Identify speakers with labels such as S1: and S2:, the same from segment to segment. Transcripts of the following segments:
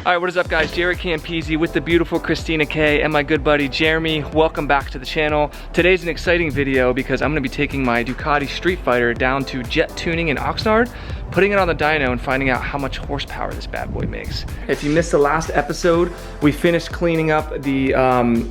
S1: Alright, what is up guys? JaretCampisi with the beautiful Christina K and my good buddy Jeremy. Welcome back to the channel. Today's an exciting video because I'm going to be taking my Ducati Streetfighter down to jet tuning in Oxnard, putting it on the dyno and finding out how much horsepower this bad boy makes. If you missed the last episode, we finished cleaning up the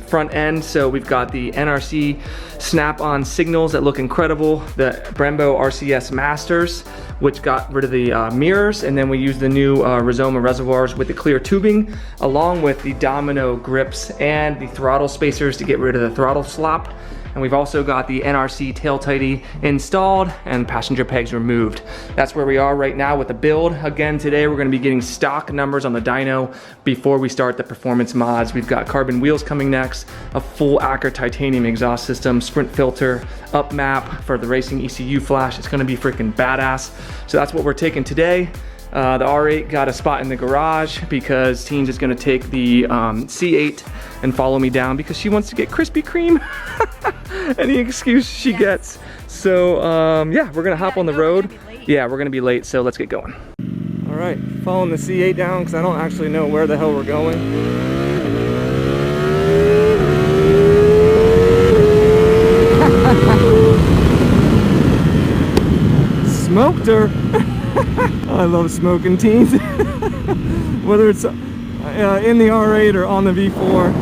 S1: front end. So we've got the NRC snap-on signals that look incredible, the Brembo RCS Masters, which got rid of the mirrors, and then we used the new Rizoma reservoirs with the clear tubing, along with the Domino grips and the throttle spacers to get rid of the throttle slop. And we've also got the NRC tail tighty installed and passenger pegs removed. That's where we are right now with the build. Again, today we're gonna be getting stock numbers on the dyno before we start the performance mods. We've got carbon wheels coming next, a full Acker titanium exhaust system, sprint filter, up map for the racing ECU flash. It's gonna be freaking badass. So that's what we're taking today. The R8 got a spot in the garage because Teens is gonna take the C8 and follow me down because she wants to get Krispy Kreme. Any excuse she gets. So yeah, we're gonna hop on the road. Yeah, we're gonna be late, so let's get going. All right, following the C8 down because I don't actually know where the hell we're going. Smoked her. I love smoking Teens. Whether it's in the R8 or on the V4.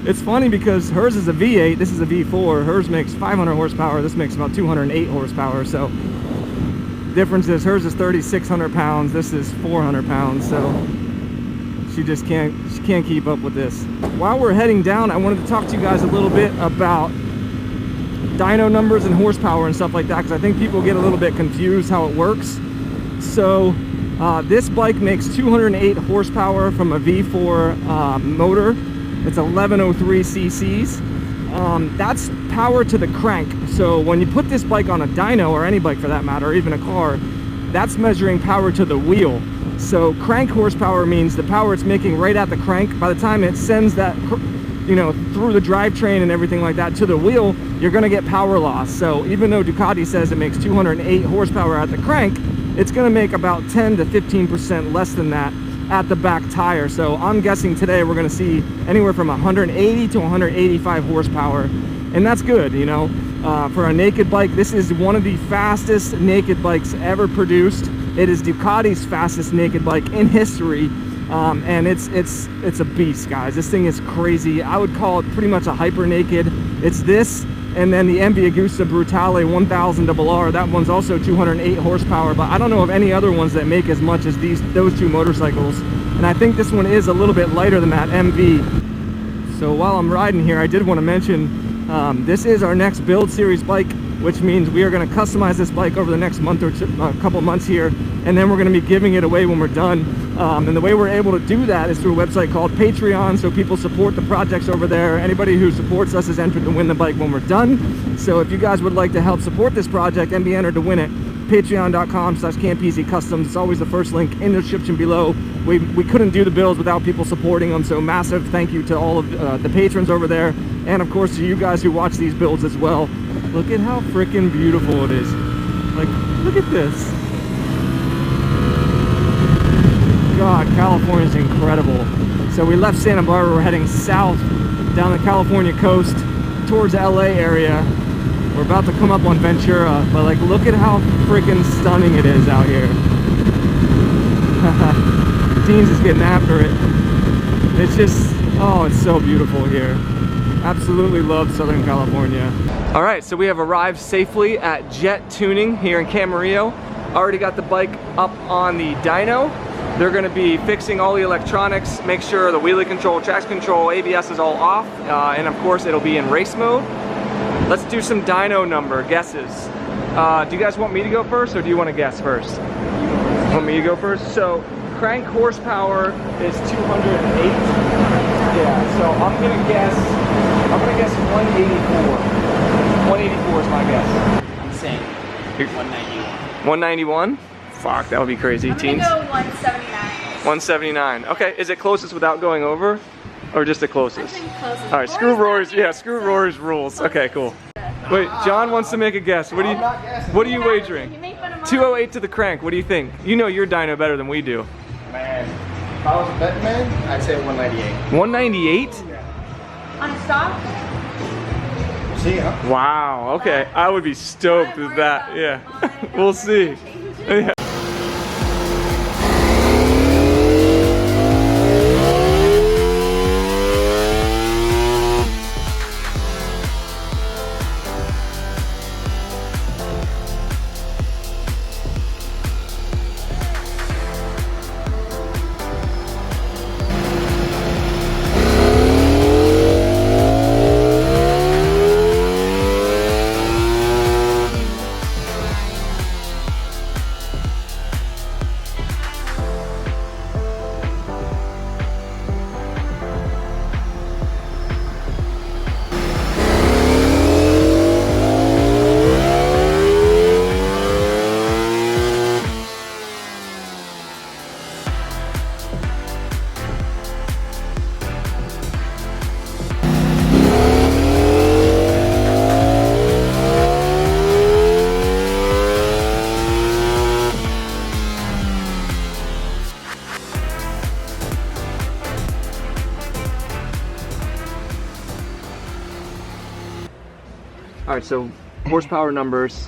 S1: It's funny because hers is a V8, this is a V4. Hers makes 500 horsepower, this makes about 208 horsepower. So difference is hers is 3,600 pounds, this is 400 pounds. So she can't keep up with this. While we're heading down, I wanted to talk to you guys a little bit about dyno numbers and horsepower and stuff like that, because I think people get a little bit confused how it works. So this bike makes 208 horsepower from a V4 motor. It's 1103 cc's. That's power to the crank. So when you put this bike on a dyno, or any bike for that matter, or even a car, that's measuring power to the wheel. So crank horsepower means the power it's making right at the crank. By the time it sends that, you know, through the drivetrain and everything like that to the wheel, you're gonna get power loss. So even though Ducati says it makes 208 horsepower at the crank, it's gonna make about 10 to 15% less than that at the back tire. So I'm guessing today we're gonna see anywhere from 180 to 185 horsepower, and that's good, you know. For a naked bike, this is one of the fastest naked bikes ever produced. It is Ducati's fastest naked bike in history, and it's a beast, guys. This thing is crazy. I would call it pretty much a hyper naked. It's this, and then the MV Agusta Brutale 1000 RR. That one's also 208 horsepower, but I don't know of any other ones that make as much as those two motorcycles. And I think this one is a little bit lighter than that MV. So while I'm riding here, I did want to mention this is our next build series bike, which means we are going to customize this bike over the next month or two, couple months here, and then we're going to be giving it away when we're done. And the way we're able to do that is through a website called Patreon, so people support the projects over there. Anybody who supports us is entered to win the bike when we're done. So if you guys would like to help support this project and be entered to win it, patreon.com/Campisi Customs. It's always the first link in the description below. We couldn't do the builds without people supporting them, so massive thank you to all of the patrons over there, and of course to you guys who watch these builds as well. Look at how freaking beautiful it is. Like, look at this. God, California's incredible. So we left Santa Barbara, we're heading south down the California coast towards the LA area. We're about to come up on Ventura, but like, look at how freaking stunning it is out here. Teens is getting after it. It's just, oh, it's so beautiful here. Absolutely love Southern California. All right, so we have arrived safely at Jet Tuning here in Camarillo. Already got the bike up on the dyno. They're gonna be fixing all the electronics, make sure the wheelie control, traction control, ABS is all off, and of course it'll be in race mode. Let's do some dyno number guesses. Do you guys want me to go first, or do you want to guess first? Want me to go first? So crank horsepower is 208. Yeah, so I'm gonna guess 184. 184 is my guess.
S2: I'm saying 191.
S1: 191? Fuck, that would be crazy.
S3: I'm
S1: Teens?
S3: gonna go 179.
S1: 179. Okay, is it closest without going over? Or just the closest?
S3: I think closest.
S1: Alright, screw Rory's, yeah, screw Rory's rules. Okay, cool. Wait, John wants to make a guess. What are you wagering? 208 to the crank. What do you think? You know your dyno better than we do.
S2: Man,
S3: If I was a betting man, I'd say 198.
S1: 198?
S4: On a stock?
S3: See, huh?
S1: Wow, okay. I would be stoked with that. Yeah. We'll see. Yeah. All right, so horsepower numbers.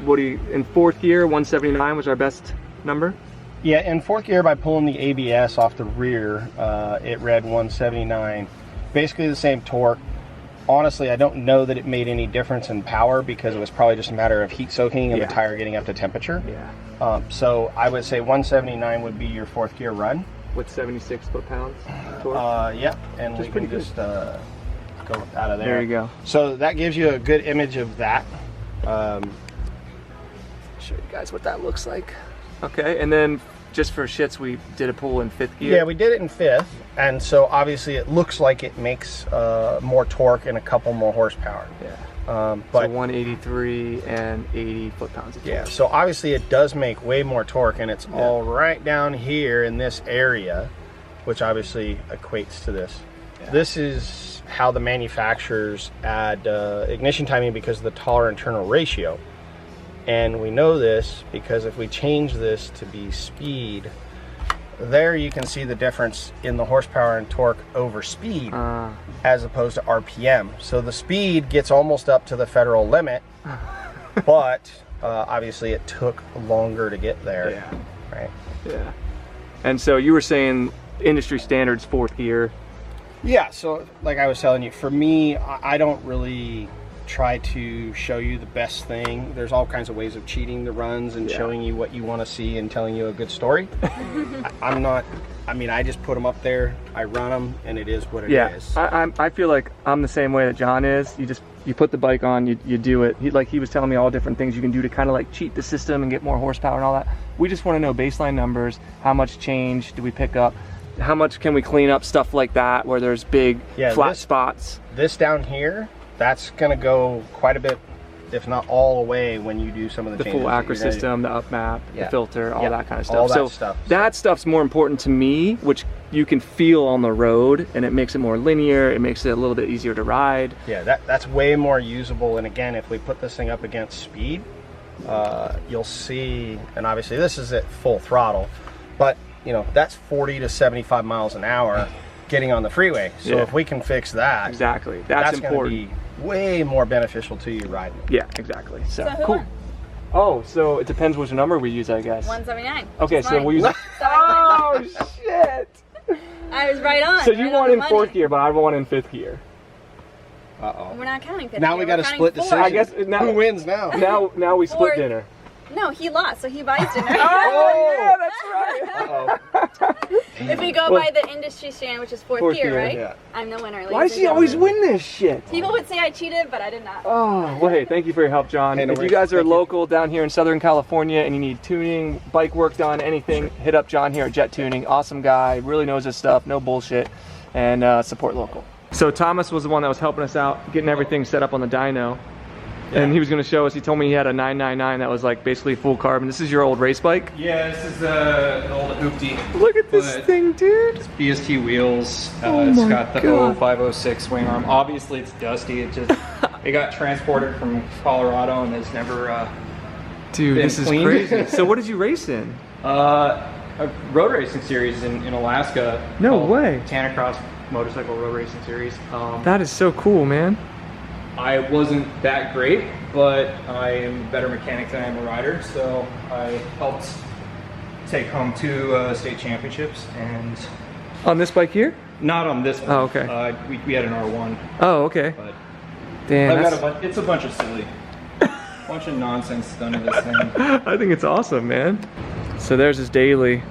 S1: What do you, in fourth gear, 179 was our best number?
S3: Yeah, in fourth gear, by pulling the ABS off the rear, it read 179. Basically the same torque. Honestly, I don't know that it made any difference in power because it was probably just a matter of heat soaking and the tire getting up to temperature.
S1: Yeah.
S3: So I would say 179 would be your fourth gear run.
S1: With 76 foot-pounds torque?
S3: Yeah, and we can just go out of there.
S1: There you go.
S3: So that gives you a good image of that.
S1: Show you guys what that looks like. Okay, and then just for shits, we did a pull in fifth gear.
S3: Yeah, we did it in fifth, and so obviously it looks like it makes more torque and a couple more horsepower.
S1: Yeah.
S3: But
S1: so 183 and 80 foot-pounds of torque.
S3: yeah, so obviously it does make way more torque, and it's all right down here in this area, which obviously equates to this. Yeah. This is how the manufacturers add ignition timing because of the taller internal ratio. And we know this because if we change this to be speed, there you can see the difference in the horsepower and torque over speed as opposed to RPM. So the speed gets almost up to the federal limit, but obviously it took longer to get there.
S1: Yeah.
S3: Right?
S1: Yeah. And so you were saying industry standards fourth gear.
S3: Yeah, so like I was telling you, for me, I don't really try to show you the best thing. There's all kinds of ways of cheating the runs and showing you what you want to see and telling you a good story. I just put them up there, I run them, and it is what it is.
S1: I feel like I'm the same way that John is. You put the bike on, you do it. He was telling me all different things you can do to kind of like cheat the system and get more horsepower and all that. We just want to know baseline numbers, how much change do we pick up, how much can we clean up, stuff like that, where there's big flat spots.
S3: This down here, that's gonna go quite a bit, if not all the way, when you do some of the changes.
S1: The full Acra system, the up map, the filter, all that kind of stuff.
S3: All that stuff.
S1: That stuff's more important to me, which you can feel on the road, and it makes it more linear, it makes it a little bit easier to ride.
S3: Yeah, that's way more usable, and again, if we put this thing up against speed, you'll see, and obviously this is at full throttle, but you know, that's 40 to 75 miles an hour getting on the freeway. So if we can fix that,
S1: exactly, that's important.
S3: Gonna be way more beneficial to you riding.
S1: Yeah, exactly. So
S4: who won?
S1: Oh, so it depends which number we use, I guess.
S4: 179.
S1: Okay, so we'll use. Oh shit!
S4: I was right on.
S1: So you won in fourth gear, but I won in fifth gear.
S3: Uh-oh.
S4: We're not counting fifth
S3: now
S4: gear.
S3: we got to split decision.
S1: I guess now,
S3: who wins now?
S1: Now we split dinner.
S4: No, he lost, so he buys dinner.
S1: Oh, yeah, that's right.
S3: Uh-oh.
S4: If we go by the industry standard, which is fourth gear, right?
S3: Yeah.
S4: I'm the winner.
S1: Why does he always win this shit?
S4: People would say I cheated, but I did not.
S1: Oh, well, hey, thank you for your help, John.
S3: Hey, no
S1: if you
S3: worries.
S1: guys are
S3: Thank you.
S1: local down here in Southern California and you need tuning, bike work done, anything, hit up John here at Jet Tuning. Awesome guy, really knows his stuff, no bullshit, and support local. So Thomas was the one that was helping us out, getting everything set up on the dyno. And he was going to show us, he told me he had a 999 that was like basically full carbon. This is your old race bike?
S2: Yeah, this is an old Hoopty.
S1: Look at this thing, dude.
S2: It's BST wheels.
S1: Oh
S2: It's
S1: my
S2: got the
S1: God.
S2: 0506 swing arm. Obviously it's dusty. It just, it got transported from Colorado and has never
S1: Dude,
S2: been
S1: this is
S2: cleaned.
S1: crazy. So what did you race in?
S2: a road racing series in Alaska.
S1: No
S2: called
S1: way.
S2: Tanacross Motorcycle Road Racing Series.
S1: That is so cool, man.
S2: I wasn't that great, but I am a better mechanic than I am a rider, so I helped take home 2 state championships, and
S1: On this bike here?
S2: not on this one.
S1: Oh, okay.
S2: We had an R1,
S1: Oh, okay.
S2: but
S1: Damn,
S2: I've
S1: that's-
S2: got it's a bunch of silly, bunch of nonsense done to this thing.
S1: I think it's awesome, man. So there's his daily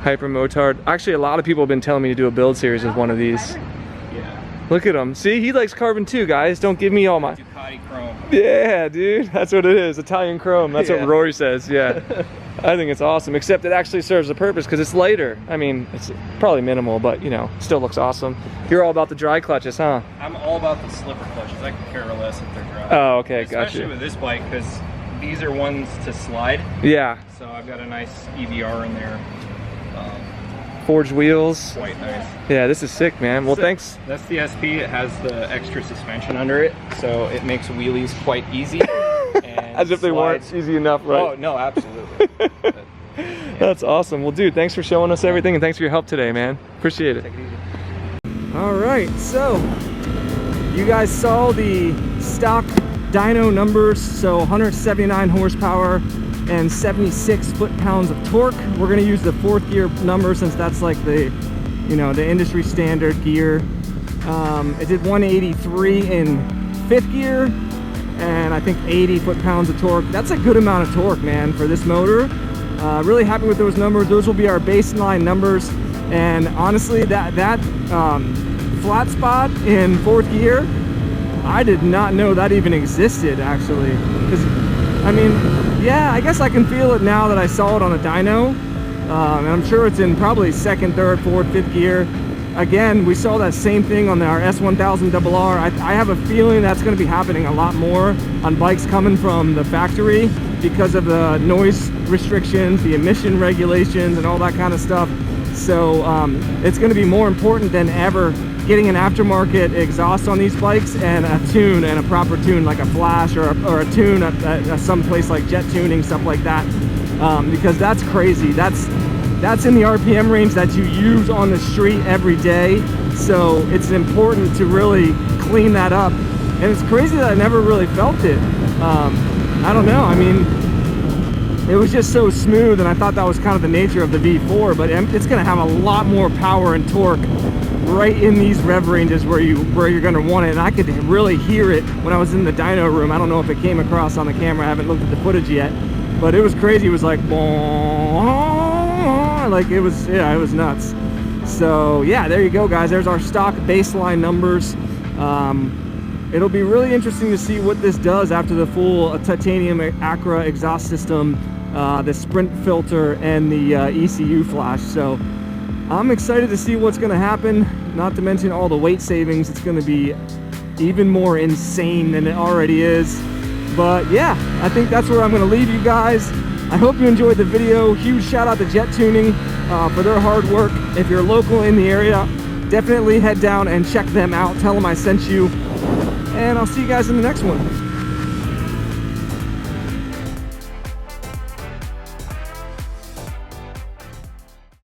S1: Hyper Motard. Actually, a lot of people have been telling me to do a build series with one of these.
S2: Yeah.
S1: Look at him. See, he likes carbon too, guys. Don't give me all my...
S2: Ducati Chrome.
S1: Yeah, dude. That's what it is. Italian chrome. That's
S2: Yeah.
S1: what Rory says. Yeah. I think it's awesome, except it actually serves a purpose because it's lighter. I mean, it's probably minimal, but you know, still looks awesome. You're all about the dry clutches, huh?
S2: I'm all about the slipper clutches. I can care less if they're dry.
S1: Oh, okay.
S2: Especially
S1: Gotcha.
S2: with this bike, because these are ones to slide.
S1: Yeah.
S2: So I've got a nice EVR in there.
S1: Forged wheels.
S2: Quite nice.
S1: Yeah, this is sick, man. Well,
S2: So
S1: thanks.
S2: That's the SP. It has the extra suspension under it, so it makes wheelies quite easy. And
S1: As if they weren't
S2: slides-
S1: easy enough, right?
S2: Oh, no, absolutely.
S1: That's awesome. Well, dude, thanks for showing us everything and thanks for your help today, man. Appreciate it.
S2: Take it easy.
S1: All right, so you guys saw the stock dyno numbers, so 179 horsepower and 76 foot-pounds of torque. We're gonna use the 4th gear number since that's like the, you know, the industry standard gear. It did 183 in 5th gear and I think 80 foot-pounds of torque. That's a good amount of torque, man, for this motor. Really happy with those numbers. Those will be our baseline numbers. And honestly, that flat spot in 4th gear, I did not know that even existed, actually. Because, I mean, yeah, I guess I can feel it now that I saw it on a dyno. And I'm sure it's in probably 2nd, 3rd, 4th, 5th gear. Again, we saw that same thing on our S1000RR. I have a feeling that's going to be happening a lot more on bikes coming from the factory because of the noise restrictions, the emission regulations, and all that kind of stuff. So it's going to be more important than ever getting an aftermarket exhaust on these bikes and a tune, and a proper tune like a flash or a tune at some place like jet tuning, stuff like that, because that's crazy. That's in the RPM range that you use on the street every day. So it's important to really clean that up. And it's crazy that I never really felt it. I don't know, I mean, it was just so smooth, and I thought that was kind of the nature of the V4, but it's gonna have a lot more power and torque right in these rev ranges where you're gonna want it. And I could really hear it when I was in the dyno room. I don't know if it came across on the camera, I haven't looked at the footage yet, but it was crazy. It was like, it was, yeah, it was nuts. So yeah, there you go, guys. There's our stock baseline numbers. It'll be really interesting to see what this does after the full titanium Acra exhaust system, the sprint filter, and the ECU flash. So I'm excited to see what's going to happen, not to mention all the weight savings. It's going to be even more insane than it already is. But yeah, I think that's where I'm going to leave you guys. I hope you enjoyed the video. Huge shout out to Jet Tuning for their hard work. If you're local in the area, definitely head down and check them out. Tell them I sent you. And I'll see you guys in the next one.